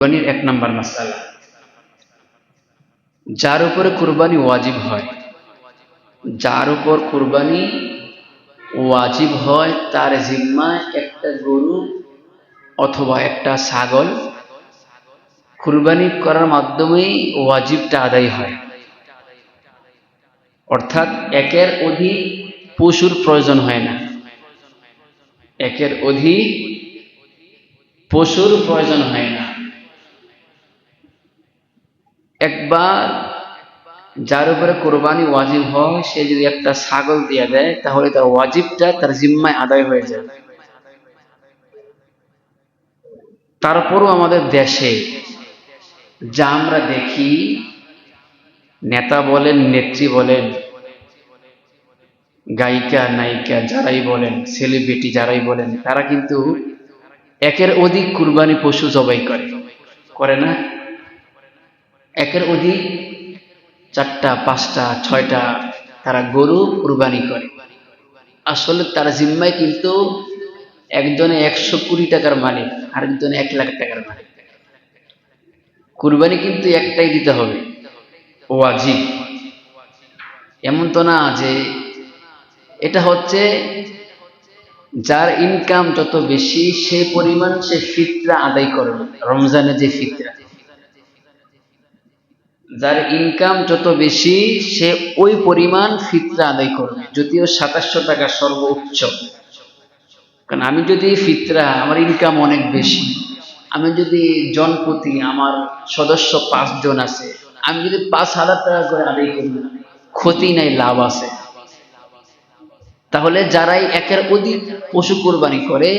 কুরবানির এক নাম্বার মাসআলা, যার উপরে কুরবানি ওয়াজিব হয়, যার উপর কুরবানি ওয়াজিব হয় তার জিম্মায় একটা গরু অথবা একটা ছাগল কুরবানি করার মাধ্যমেই ওয়াজিবটা আদায় হয়। অর্থাৎ একের অধিক পশুর প্রয়োজন হয় না, একের অধিক পশুর প্রয়োজন হয় না। একবার যার উপরে কোরবানি ওয়াজিব হয় সে যদি একটা ছাগল দিয়ে দেয় তাহলে তার ওয়াজিবটা তার জিম্মায় আদায় হয়ে যায়। তারপরও আমাদের দেশে যা আমরা দেখি, নেতা বলেন, নেত্রী বলেন, গায়িকা নায়িকা যারাই বলেন, সেলিব্রিটি যারাই বলেন, তারা কিন্তু একের অধিক কুরবানি পশু জবাই করে না? একের অধিক 4টা 5টা 6টা তারা গরু কুরবানি করে। আসলে তার জিম্মায় কিন্তু একজনে 100 কোটি টাকার মালিক, আরেকজনে 1 লাখ টাকার মালিক। কুরবানি কিন্তু একটাই দিতে হবে, ওয়াজিব। এমন তো না যে এটা হচ্ছে যার ইনকাম যত বেশি সে পরিমাণ সে ফিতরা আদায় করবে। রমজানে যে ফিতরা, যার ইনকাম যত বেশি সে ওই পরিমাণ ফিতরা আদায় করবে, যদিও 2700 টাকা সর্বোচ্চ। কারণ আমি যদি ফিতরা, আমার ইনকাম অনেক বেশি, আমি যদি জনপ্রতি আমার সদস্য 5 জন আছে, আমি যদি 5000 টাকা করে আদায় করি, ক্ষতি নাই, লাভ আছে। তাহলে যারাই একের অধিক পশু কোরবানি করে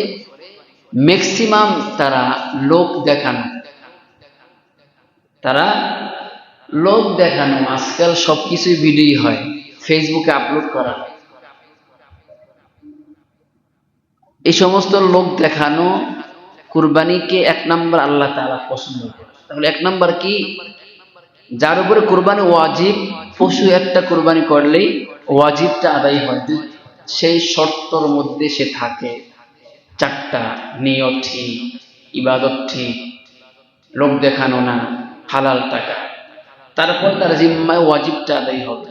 ম্যাক্সিমাম তারা লোক দেখানো, আজকাল সবকিছুই ভিডিও হয়, ফেসবুকে আপলোড করা হয়। এই সমস্ত লোক দেখানো কুরবানিকে 1 নাম্বার আল্লাহ তাআলা পছন্দ করে। তাহলে 1 নাম্বার কি? যার উপরে কুরবানি ওয়াজিব, পশু একটা কুরবানি করলেই ওয়াজিবটা আদায় হয়, সেই শর্তর মধ্যে সে থাকে। 4টা নিয়ত ঠিক, ইবাদত ঠিক, লোক দেখানো না, হালাল টাকা, তারপর তার জিম্মায় ওয়াজিবটা আদায় হবে।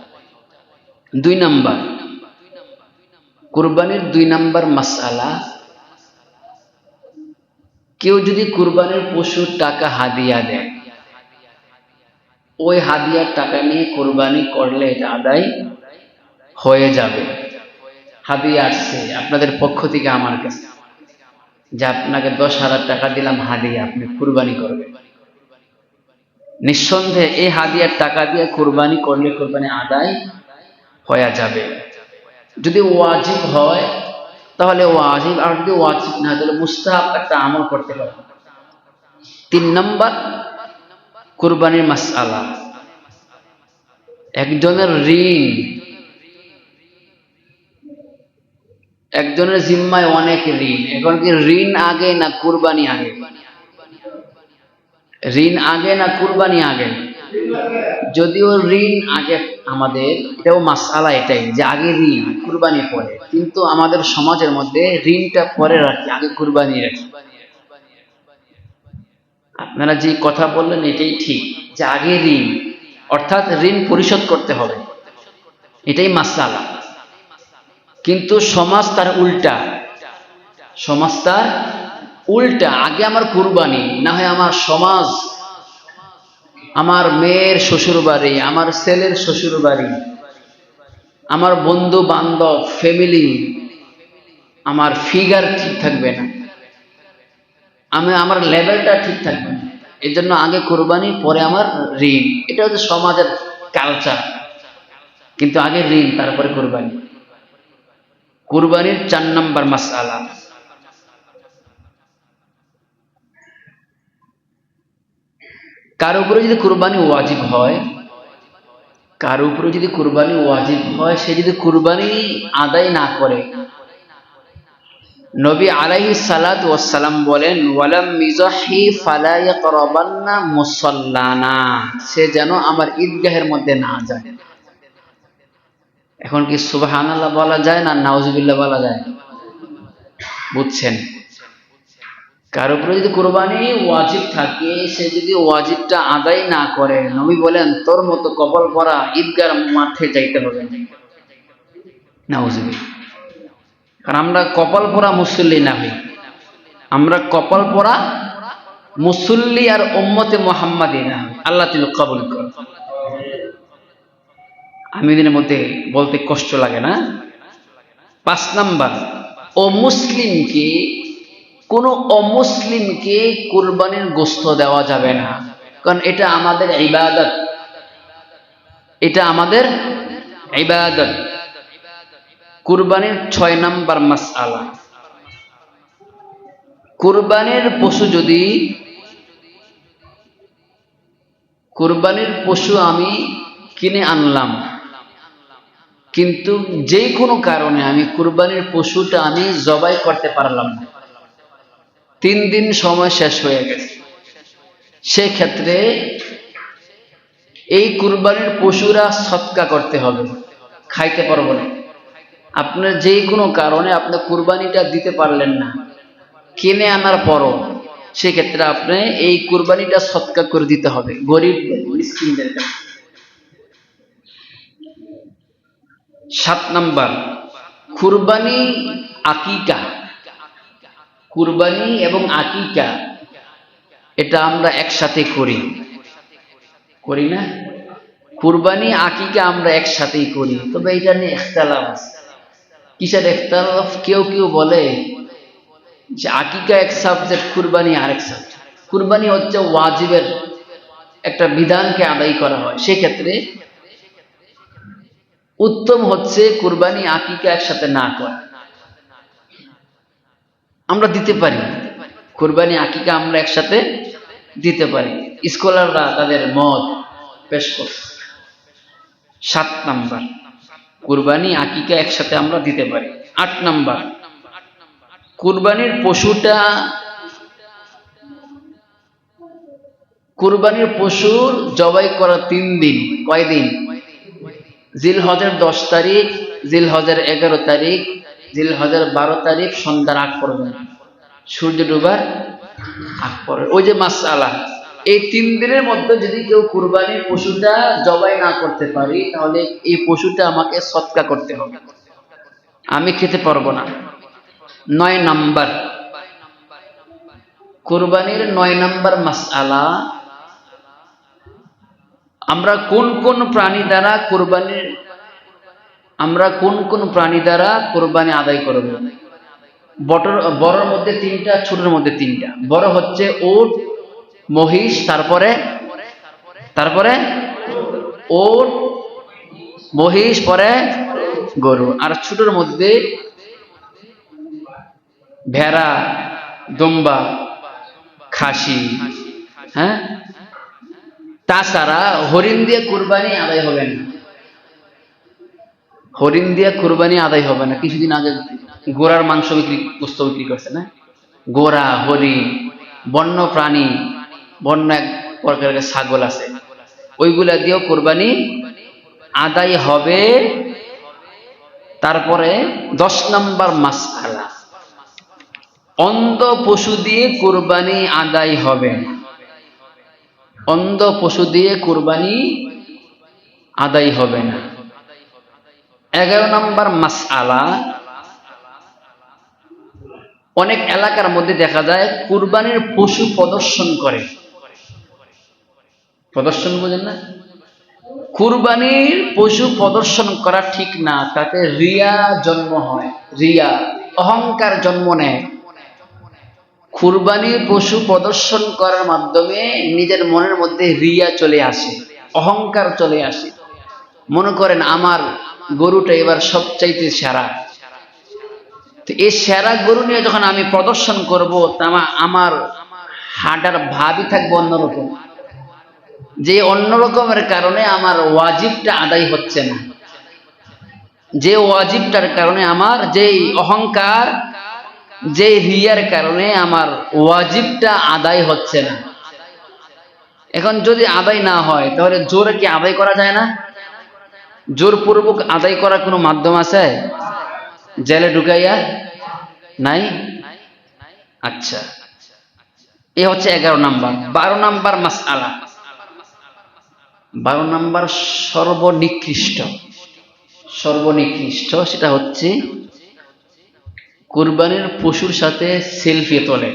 2 নাম্বার কুরবানির 2 নাম্বার মাসআলা, কেউ যদি কুরবানির পশুর টাকা হাদিয়া দেয়, ওই হাদিয়ার টাকা নিয়ে কুরবানি করলে এটা আদায় হয়ে যাবে। হাদিয়া আসছে আপনাদের পক্ষ থেকে আমার কাছে, যে আপনাকে 10,000 টাকা দিলাম হাদিয়া, আপনি কুরবানি করবেন, নিঃসন্দেহে এই হাদিয়ার টাকা দিয়ে কুরবানি করলে কুরবানি আদায় হয়ে যাবে। যদি ওয়াজিব হয় তাহলে ওয়াজিব, আর যদি ওয়াজিব না তাহলে মুস্তাহাব একটা আমল করতে পারে। 3 নাম্বার কুরবানির মাসআলা, একজনের ঋণ, একজনের জিম্মায় অনেক ঋণ। এখন কি ঋণ আগে না কুরবানি আগে? ঋণ আগে না কুরবানি আগে? যদিও ঋণ আগে, আমাদের এটাও মাসআলা এটাই যে আগে ঋণ, কুরবানি পরে, কিন্তু আমাদের সমাজের মধ্যে ঋণটা পরে রাখি, আগে কুরবানি রাখি। আপনারা যে কথা বললেন এটাই ঠিক, যে আগে ঋণ, অর্থাৎ ঋণ পরিশোধ করতে হবে, এটাই মাসআলা। কিন্তু সমাজ তার উল্টা, সমাজ তার উল্টা, আগে আমার কুরবানি, না হয় আমার সমাজ, আমার মেয়ের শ্বশুর বাড়ি, আমার ছেলের শ্বশুর বাড়ি, আমার বন্ধু বান্ধব, ফ্যামিলি, আমার ফিগার ঠিক থাকবে না, আমার লেভেলটা ঠিক থাকবে না, এর জন্য আগে কুরবানি পরে আমার ঋণ। এটা হচ্ছে সমাজের কালচার, কিন্তু আগে ঋণ তারপরে কুরবানি। কুরবানির 4 নাম্বার মাসআলা, কার উপরে যদি কুরবানি ওয়াজিব হয়, কার উপরে যদি কুরবানি ওয়াজিব হয়, সে যদি কুরবানি আদায় না করে, নবী আলাইহিস সালাতু ওয়াস সালাম বলেন, ওয়ালাম মিজাহি ফালা ইয়াকরাবান্না মুসাল্লানা, সে যেন আমার ঈদগাহের মধ্যে না যায়। এখন কি সুবহানাল্লাহ বলা যায় না নাউজুবিল্লাহ বলা যায়? বুঝছেন? কারো উপরে যদি কুরবানি ওয়াজিব থাকে, সে যদি ওয়াজিবটা আদায় না করে, নবী বলেন তোর মতো কপাল পরা ঈদগার মাঠে যাইতে হবে। নাউজুবিল্লাহ। কারণ আমরা কপাল পরা মুসল্লি না হই, আমরা কপাল পরা মুসল্লি আর উম্মতে মুহাম্মাদি না হই। আল্লাহ তিনি কবুল করেন। আমিনের মধ্যে বলতে কষ্ট লাগে না? 5 নাম্বার, অমুসলিমকে, কোন অমুসলিমকে কুরবানির গোশত দেওয়া যাবে না, কারণ এটা আমাদের ইবাদত, এটা আমাদের ইবাদত। কুরবানির 6 নাম্বার মাসআলা, কুরবানির পশু যদি, কুরবানির পশু আমি কিনে আনলাম, কিন্তু যে কোনো কারণে আমি কুরবানির পশুটা আমি জবাই করতে পারলাম না, 3 দিন সময় শেষ হয়ে গেছে, সেক্ষেত্রে এই কুরবানির পশুরা সদকা করতে হবে, খাইতে পারবো না। আপনার যে কোনো কারণে আপনি কুরবানিটা দিতে পারলেন না, কিনে আনার পরও, সেক্ষেত্রে আপনি এই কুরবানিটা সদকা করে দিতে হবে গরিব মিসকিনদের কাছে। 7 নাম্বার, কুরবানি আকিকা, কুরবানি এবং আকিকা এটা আমরা একসাথে করি, করি না? কুরবানি আকিকা আমরা একসাথেই করি, তবে এটা নিয়ে ইখতিলাফ আছে। কিসের ইখতিলাফ? কেউ কেউ বলে যে আকিকা এক সাবজেক্ট, কুরবানি আরেক সাবজেক্ট। কুরবানি হচ্ছে ওয়াজিবের একটা বিধানকে আদায় করা হয়, সেক্ষেত্রে উত্তম হচ্ছে কুরবানি আকিকা একসাথে না করা। আমরা দিতে পারি কুরবানি আকিকা, আমরা একসাথে দিতে পারি, স্কলাররা তাদের মত পেশ করছে। 7 নাম্বার, কুরবানি আকিকা একসাথে আমরা দিতে পারি। 8 নাম্বার, কুরবানির পশুটা, কুরবানির পশুর জবাই করা 3 দিন। কয়দিন? জিলহজের 10 তারিখ, জিলহজের 11 তারিখ, জিলহজের 12 তারিখ সন্ধ্যার আগ পর্যন্ত, সূর্য ডুবার আগ পর্যন্ত। ওই যে মাসআলা, এই 3 দিনের মধ্যে যদি কেউ কুরবানির পশুটা জবাই না করতে পারি, তাহলে এই পশুটা আমাকে সদকা করতে হবে, আমি খেতে পারবো না। 9 নাম্বার, কুরবানির 9 নাম্বার মাসআলা, আমরা কোন কোন প্রাণী দ্বারা কুরবানির, আমরা কোন কোন প্রাণী দ্বারা কুরবানি আদায় করব? বড়র মধ্যে 3টা, ছোটর মধ্যে 3টা। বড় হচ্ছে উট, মহিষ, তারপরে উট, মহিষ, পরে গরু। আর ছোটর মধ্যে ভেড়া, দুম্বা, খাসি। হ্যাঁ, তাছাড়া হরিণ দিয়ে কুরবানি আদায় হবে না, হরিণ দিয়ে কুরবানি আদায় হবে না। কিছুদিন আগে গোড়ার মাংস বিক্রি, গোস্ত বিক্রি করছে না, গোড়া, হরিণ, বন্য প্রাণী, বন্য এক প্রকারের ছাগল আছে, ওইগুলা দিয়েও কুরবানি আদায় হবে। তারপরে 10 নাম্বার মাসআলা, অন্ধ পশু দিয়ে কুরবানি আদায় হবে না, অন্ধ পশু দিয়ে কুরবানি আদায় হবে না। 11 নাম্বার মাসআলা, অনেক এলাকার মধ্যে দেখা যায় কুরবানির পশু প্রদর্শন করে। প্রদর্শন বোঝেন না? কুরবানির পশু প্রদর্শন করা ঠিক না, তাতে রিয়া জন্ম হয়, রিয়া, অহংকার জন্ম নেয়। কুরবানির পশু প্রদর্শন করার মাধ্যমে নিজের মনের মধ্যে রিয়া চলে আসে, অহংকার চলে আসে। মনে করেন আমার গরুটা এবার সবচাইতে সেরা, তো এই সেরা গরু নিয়ে যখন আমি প্রদর্শন করব, তা আমার হাঁটার ভাবই থাকবে অন্যরকম, যে অন্যরকমের কারণে আমার ওয়াজিবটা আদায় হচ্ছে না, যে ওয়াজিবটার কারণে আমার যেই অহংকার, যে রিয়ার কারণে আমার ওয়াজিবটা আদায় হচ্ছে না। এখন যদি আদায় না হয়, তাহলে জোরে কি আদায় করা যায় না? জোরপূর্বক আদায় করার কোনো মাধ্যম আছে? জেলে ঢুকাইয়া নাই? আচ্ছা, এ হচ্ছে 11 নাম্বার। 12 নাম্বার মাসআলা, 12 নাম্বার সর্বনিকৃষ্ট, সর্বনিকৃষ্ট সেটা হচ্ছে কুরবানির পশুর সাথে সেলফি তোলে,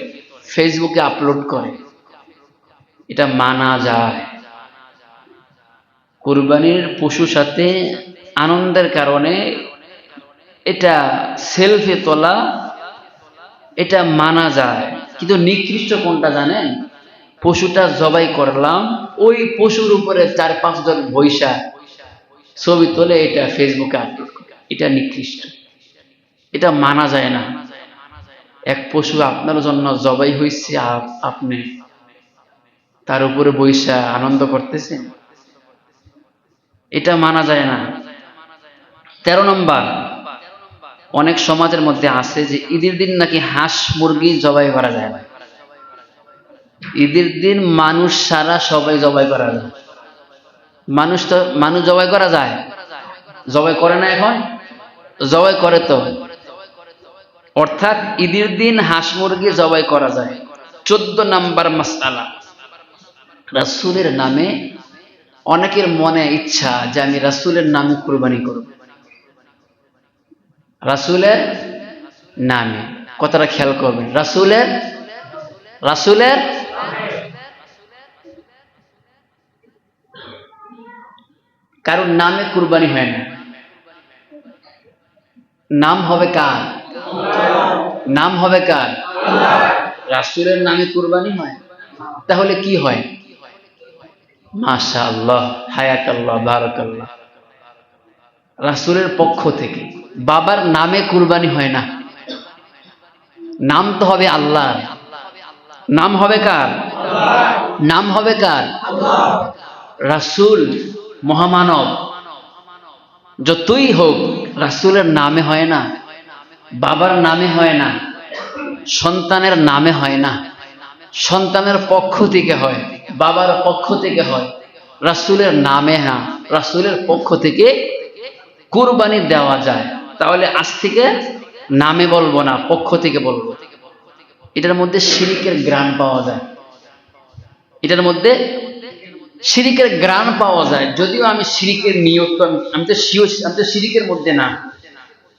ফেসবুকে আপলোড করে। এটা মানা যায়? কুরবানির পশুর সাথে আনন্দের কারণে এটা সেলফি তোলা, এটা মানা যায়। কিন্তু নিকৃষ্ট কোনটা জানেন? পশুটা জবাই করলাম, ওই পশুর উপরে 4-5 জন বৈশা ছবি তোলে, এটা ফেসবুকে আপলোড করে, এটা নিকৃষ্ট, এটা মানা যায় না। এক পশু আপনার জন্য জবাই হয়েছে, আপনি তার উপরে বৈশা আনন্দ করতেছেন, এটা মানা যায় না। 13 নম্বর, অনেক সমাজের মধ্যে আছে যে ঈদের দিন নাকি হাঁস মুরগি জবাই করা যায় না। ঈদের দিন মানুষ সারা সবাই জবাই করা যায়। মানুষ জবাই করা যায়? জবাই করে না এখন? জবাই করে তো। অর্থাৎ ঈদের দিন হাঁস মুরগি জবাই করা যায়। 14 নাম্বার মাসআলা, রাসূলের নামে অনেকের মনে ইচ্ছা যে আমি রাসূলের নামে কুরবানি করব। রাসূলের নামে, কথাটা খেয়াল করবেন, রাসূলের কারণ নামে কুরবানি হয় না। নাম হবে কার? নাম হবে কার? রাসূলের নামে কুরবানি হয়। তাহলে কি হয়? মাশাআল্লাহ, হায়াকাল্লাহ, বারাকাল্লাহ, রাসূলের পক্ষ থেকে বাবার নামে কুরবানি হয় না। নাম তো হবে আল্লাহর। নাম হবে কার? নাম হবে কার? রাসূল মহামানব যতই হোক রাসূলের নামে হয় না, বাবার নামে হয় না, সন্তানের নামে হয় না, সন্তানের পক্ষ থেকে হয়, বাবার পক্ষ থেকে হয়, রাসূলের নামে না, রাসূলের পক্ষ থেকে কুরবানি দেওয়া যায়। তাহলে আজ থেকে নামে বলবো না, পক্ষ থেকে বলবো। এটার মধ্যে শিরিকের গ্রাণ পাওয়া যায়, এটার মধ্যে শিরিকের গ্রাণ পাওয়া যায়। যদিও আমি শিরিকের নিয়ত, আমি তো শিরিকের মধ্যে না।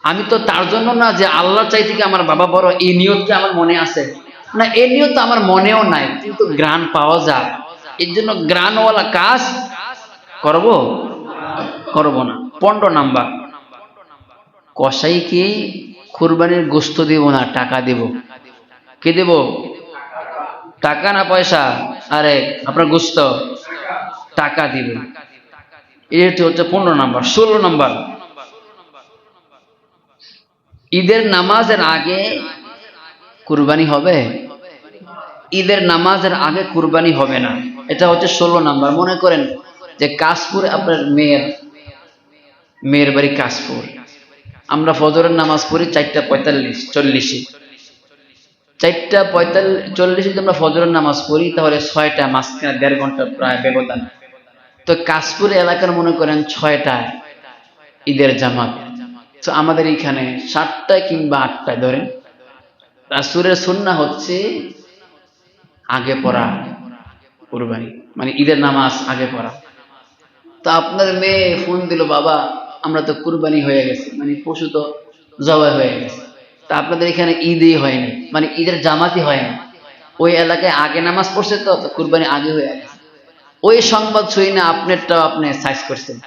আমি তো তার জন্য না যে আল্লাহ চাই থেকে আমার বাবা বড়, এই নিয়তটা আমার মনে আছে না, এই নিয়ত আমার মনেও নাই, কিন্তু গ্রাণ পাওয়া যায়। এর জন্য গ্রাণওয়ালা কাজ করব না। 15 নাম্বার, কসাইকে কুরবানির গোশত দেব না, টাকা দেব। কে দেব? টাকা না পয়সা? আরে আপনার গোশত, টাকা দিবে। এটি হচ্ছে 15 নাম্বার। 16 নাম্বার, ঈদের নামাজের আগে কুরবানি হবে? ঈদের নামাজের আগে কুরবানি হবে না, এটা হচ্ছে 16 নাম্বার। মনে করেন যে কাশপুর, আপনার মেয়ের বাড়ি কাশপুর, আমরা ফজরের নামাজ পড়ি 4:45-40, 4:45-40 আমরা ফজরের নামাজ পড়ি, তাহলে 6টা, মাঝখানে 1.5 ঘন্টা প্রায় ব্যবধান। তো কাশপুর এলাকার মনে করেন 6টায় ঈদের জামাত, তো আমাদের এখানে 7টায় কিংবা 8টায় ধরেন। রাসূলের সুন্নাহ হচ্ছে আগে পড়া কুরবানি, মানে ঈদের নামাজ আগে পড়া। তো আপনার মেয়ে ফোন দিল, বাবা আমরা তো কুরবানি হয়ে গেছে, মানে পশু তো জবাই হয়ে গেছে, তা আপনাদের এখানে ঈদই হয়নি, মানে ঈদের জামাতই হয়নি, ওই এলাকায় আগে নামাজ পড়ছে, তো কুরবানি আগে হয়ে গেছে। ওই সংবাদ শুই না আপনারটাও আপনি সাইজ করছেন,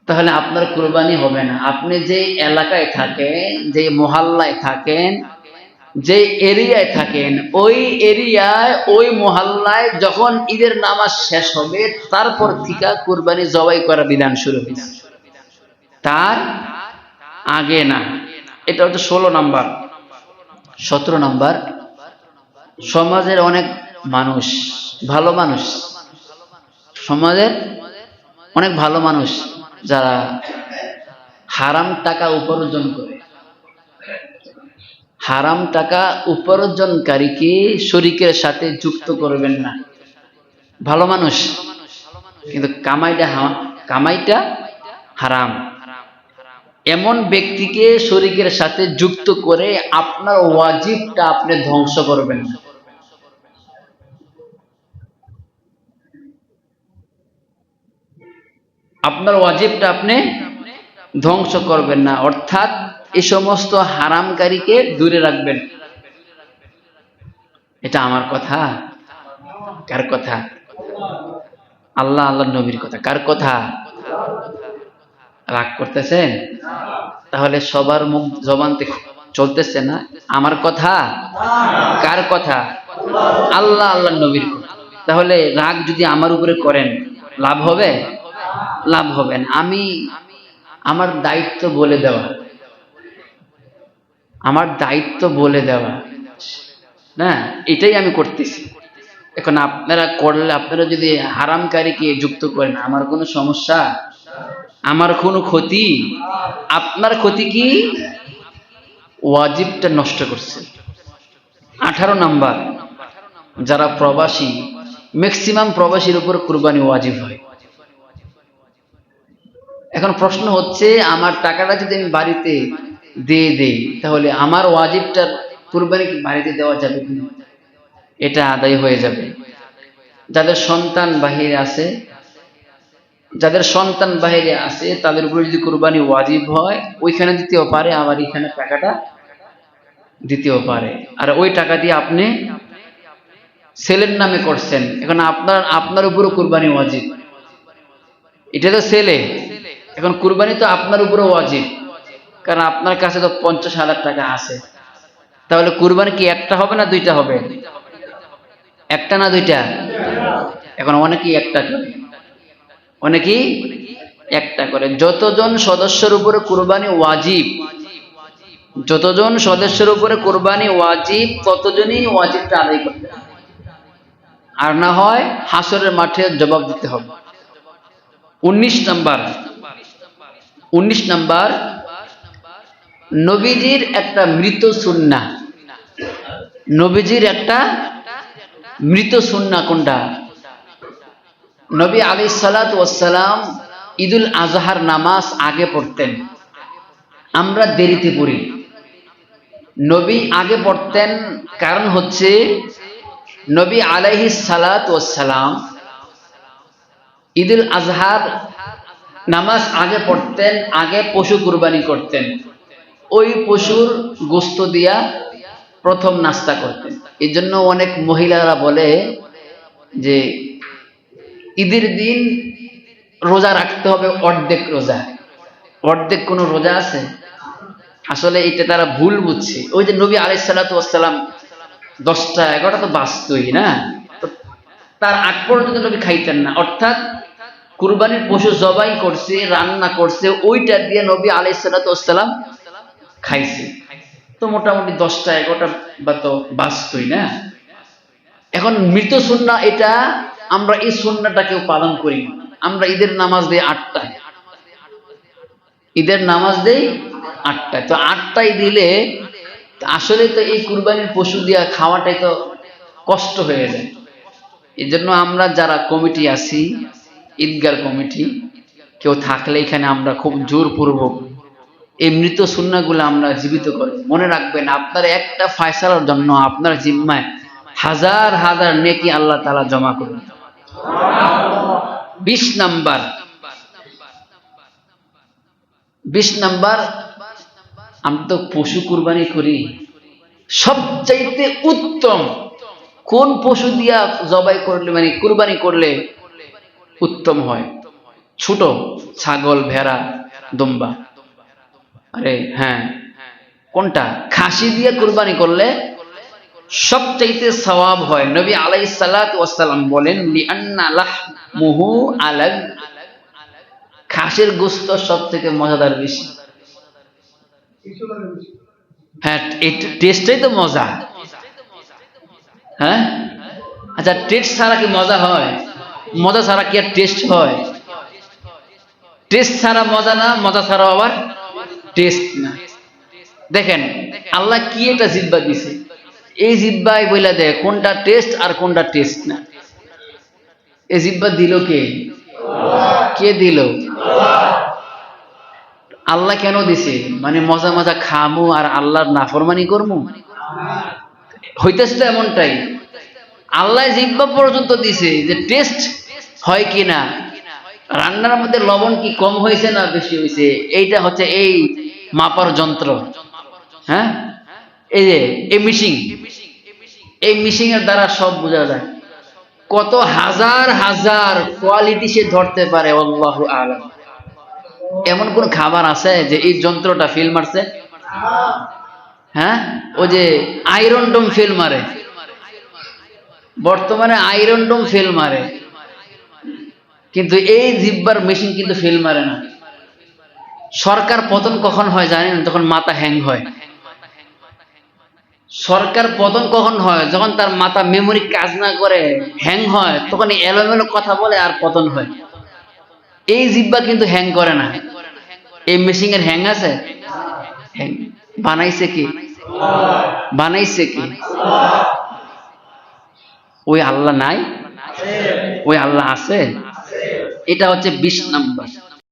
তাহলে আপনার কুরবানি হবে না। আপনি যে এলাকায় থাকেন, যে মহল্লায় থাকেন, যে এরিয়ায় থাকেন, ওই এরিয়ায় ওই মহল্লায় যখন ঈদের নামাজ শেষ হবে, তারপর থেকে কুরবানি জবাই করা বিধান শুরু হয়েছে, তার আগে না। এটা হচ্ছে 16 নাম্বার। 17 নাম্বার, সমাজের অনেক মানুষ, ভালো মানুষ, সমাজের অনেক ভালো মানুষ যারা হারাম টাকা উপার্জন করে, হারাম টাকা উপার্জনকারীকে শরীকের সাথে যুক্ত করবেন না। ভালো মানুষ কিন্তু কামাইটা হারাম। এমন ব্যক্তিকে শরীকের সাথে যুক্ত করে আপনার ওয়াজিবটা আপনি ধ্বংস করবেন না। আপনার ওয়াজিবটা আপনি ধ্বংস করবেন না, অর্থাৎ এই সমস্ত হারামকারীকে দূরে রাখবেন। এটা আমার কথা? কার কথা? আল্লাহ আল্লাহ নবীর কথা। কার কথা? রাগ করতেছেন? তাহলে সবার মুখ জবান থেকে চলতেছে না আমার কথা? কার কথা? আল্লাহ আল্লাহ নবীর কথা। তাহলে রাগ যদি আমার উপরে করেন লাভ হবে? লাভ হবে না। আমার দায়িত্ব বলে দেওয়া, আমার দায়িত্ব বলে দেওয়া না, এটাই আমি করতেছি। এখন আপনারা করলে, আপনারা যদি হারামকারীকে যুক্ত করেন, আমার কোনো সমস্যা? আমার কোনো ক্ষতি? আপনার ক্ষতি কি? ওয়াজিবটা নষ্ট করছে। 18 নাম্বার, যারা প্রবাসী, ম্যাক্সিমাম প্রবাসীর উপর কুরবানি ওয়াজিব হয়। এখন প্রশ্ন হচ্ছে, আমার টাকাটা যদি আমি বাড়িতে দিয়ে দেই, তাহলে আমার ওয়াজিবটার কুরবানি কি বাড়িতে দেওয়া যাবে কিনা? এটা আদায় হয়ে যাবে। যাদের সন্তান বাহিরে আছে, যাদের সন্তান বাহিরে আছে, তাদের উপরে যদি কুরবানি ওয়াজিব হয়, ওইখানে দিতেও পারে, আবার এখানে টাকাটা দিতেও পারে। আর ওই টাকা দিয়ে আপনি ছেলের নামে করছেন, এখন আপনার উপরও কুরবানি ওয়াজিব। এটা তো ছেলে, এখন কুরবানি তো আপনার উপরও ওয়াজিব, কারণ আপনার কাছে তো 50,000 টাকা আছে। তাহলে কুরবানি কি একটা হবে না দুইটা হবে? একটা না দুইটা? এখন অনেকেই একটা করে, অনেকেই একটা করে। যতজন সদস্যের উপরে কুরবানি ওয়াজিব, যতজন সদস্যের উপরে কুরবানি ওয়াজিব, ততজনই ওয়াজিবটা আদায় করতে হবে। আর না হয় হাসরের মাঠে জবাব দিতে হবে। 19 নাম্বার, 19 নাম্বার, নবীজির একটা মৃত সুন্নাহ। নবীজির একটা মৃত সুন্নাহ কোনটা? নবী আলাইহিস সালাতু ওয়াস সালাম ঈদুল আজহার নামাজ আগে পড়তেন, আমরা দেরিতে পড়ি। নবী আগে পড়তেন, কারণ হচ্ছে নবী আলাইহিস সালাতু ওয়াস সালাম ঈদুল আজহার নামাজ আগে পড়তেন, আগে পশু কুরবানি করতেন, ওই পশুর গোশত দিয়া প্রথম নাস্তা করতেন। এই জন্য অনেক মহিলারা বলে যে ঈদের দিন রোজা রাখতে হবে অর্ধেক রোজা। অর্ধেক কোনো রোজা আছে? আসলে এটা তারা ভুল বুঝছে। ওই যে নবী আলাইহিস সালাতু ওয়াস সালাম 10টা 11টা তো বাঁচতই না, তো তার আগ পর্যন্ত নবী খাইতেন না, অর্থাৎ কুরবানির পশু জবাই করছে, রান্না করছে, ওইটা দিয়ে নবী আলাইহিস সালাতু ওয়াস সালাম খাইছে। তো মোটামুটি 10টা 11টা বা তো বাঁচতই না। এখন মৃত সুন্নাহ, এটা আমরা এই সুন্নাহটা কেউ পালন করি না। আমরা ঈদের নামাজ দেই 8টায়, ঈদের নামাজ দেই 8টায়। তো 8টায় দিলে আসলে তো এই কুরবানির পশু দিয়া খাওয়াটাই তো কষ্ট হয়ে যায়। এই জন্য আমরা যারা কমিটি আছি, ঈদগার কমিটি, কেউ থাকলে এখানে আমরা খুব জোরপূর্বক এই মৃত সুন্নাহগুলো আমরা জীবিত করি। মনে রাখবেন, আপনার একটা ফয়সালার জন্য আপনার জিম্মায় হাজার হাজার নেকি আল্লাহ তাআলা জমা করবেন। 20 নাম্বার, 20 নাম্বার, আমরা তো পশু কুরবানি করি, সবচাইতে উত্তম কোন পশু দিয়া জবাই করলে, মানে কুরবানি করলে উত্তম হয়? ছোট ছাগল, ভেড়া, দুম্বা? আরে হ্যাঁ, কোনটা? খাসি দিয়ে কুরবানি করলে সবচাইতে সওয়াব হয়। নবী আলাইহিস সালাতু ওয়াস সালাম বলেন, লিআন্না লাহমুহু আলাগ, খাসির গোশত সবথেকে মজাদার বেশি। হ্যাঁ, টেস্টটাই তো মজা। হ্যাঁ, আচ্ছা, টেস্ট ছাড়া কি মজা হয়? মজা ছাড়া কি আর টেস্ট হয়? টেস্ট ছাড়া মজা না, মজা ছাড়া আবার টেস্ট না। দেখেন আল্লাহ কি একটা জিহ্বা দিছে, এই জিহ্বায় বইলা দেয় কোনটা টেস্ট আর কোনটা টেস্ট না। এই জিহ্বা দিল কে? কে দিল? আল্লাহ কেন দিছে? মানে মজা মজা খামু আর আল্লাহর নাফরমানি করবো? হইতেছে তো এমনটাই। আল্লাহ জিহ্বা পর্যন্ত দিছে যে টেস্ট হয় কিনা, রান্নার মধ্যে লবণ কি কম হয়েছে না বেশি হয়েছে, এইটা হচ্ছে এই মাপার যন্ত্র। হ্যাঁ, এই যে এই মিশিং, এই মিশিং এর দ্বারা সব বোঝা যায়। কত হাজার হাজার কোয়ালিটি সে ধরতে পারে, আল্লাহু আলাম। এমন কোন খাবার আছে যে এই যন্ত্রটা ফেল মারছে? হ্যাঁ, ওই যে আয়রন ডোম ফেল মারে, বর্তমানে আয়রন ডোম ফেল মারে, কিন্তু এই জিব্বার মেশিন কিন্তু ফেল মারে না। সরকার পতন কখন হয় জানেন? যখন মাথা হ্যাং হয়। সরকার পতন কখন হয়? যখন তার মাথা মেমোরি কাজ না করে, হ্যাং হয়, তখন এলোমেলো কথা বলে আর পতন হয়। এই জিব্বা কিন্তু হ্যাং করে না। এই মেশিন এর হ্যাং আছে? হ্যাং বানাইছে কি? বানাইছে কি? ওই আল্লাহ নাই? ওই আল্লাহ আছে? এটা হচ্ছে 20 নাম্বার।